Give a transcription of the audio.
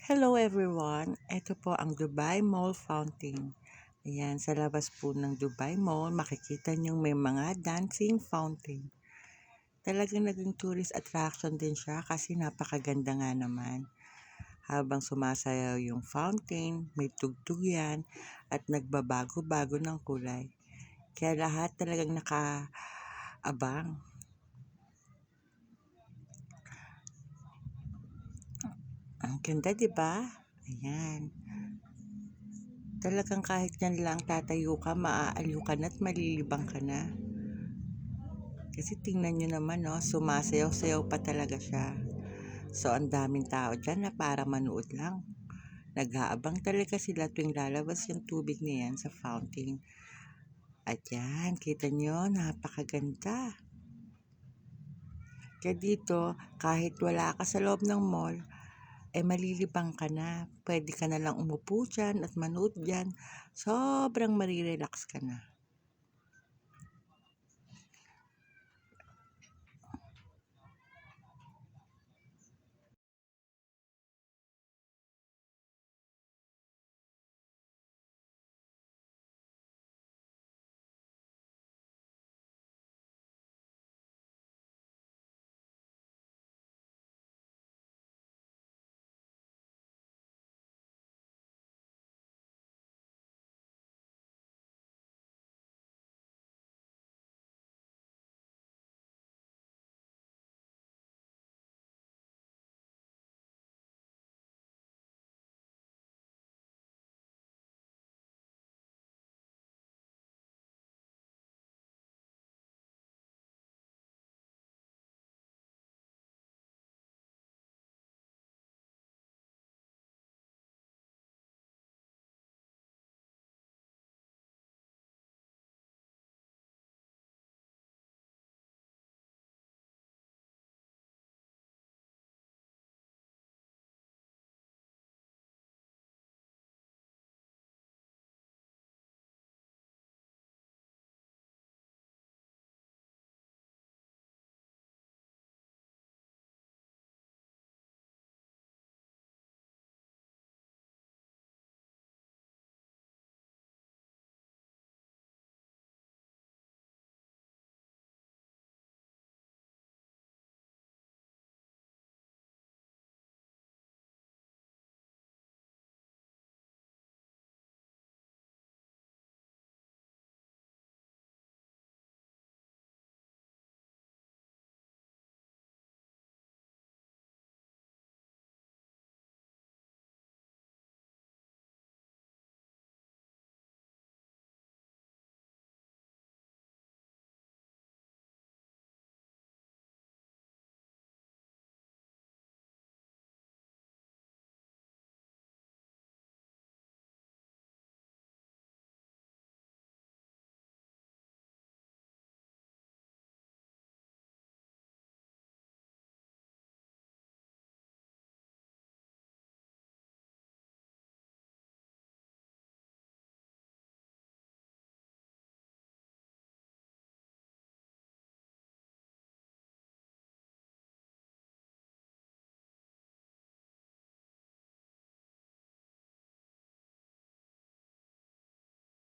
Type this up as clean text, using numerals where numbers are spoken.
Hello everyone! Ito po ang Dubai Mall Fountain. Ayan, sa labas po ng Dubai Mall, makikita niyong may mga dancing fountain. Talagang naging tourist attraction din siya kasi napakaganda nga naman. Habang sumasayaw yung fountain, may tugtog yan at nagbabago-bago ng kulay. Kaya lahat talagang nakaabang. Ang ganda, di ba? Ayan. Talagang kahit yan lang tatayo ka, maaaliw ka na at malilibang ka na. Kasi tingnan nyo naman, no, sumasayaw-sayaw pa talaga siya. So, ang daming tao dyan na para manood lang. Nag-aabang talaga sila tuwing lalabas yung tubig na yan sa fountain. At yan, kita nyo, napakaganda. Kaya dito, kahit wala ka sa loob ng mall, malilibang ka na. Pwede ka na lang umupo dyan at manood dyan. Sobrang marirelax ka na.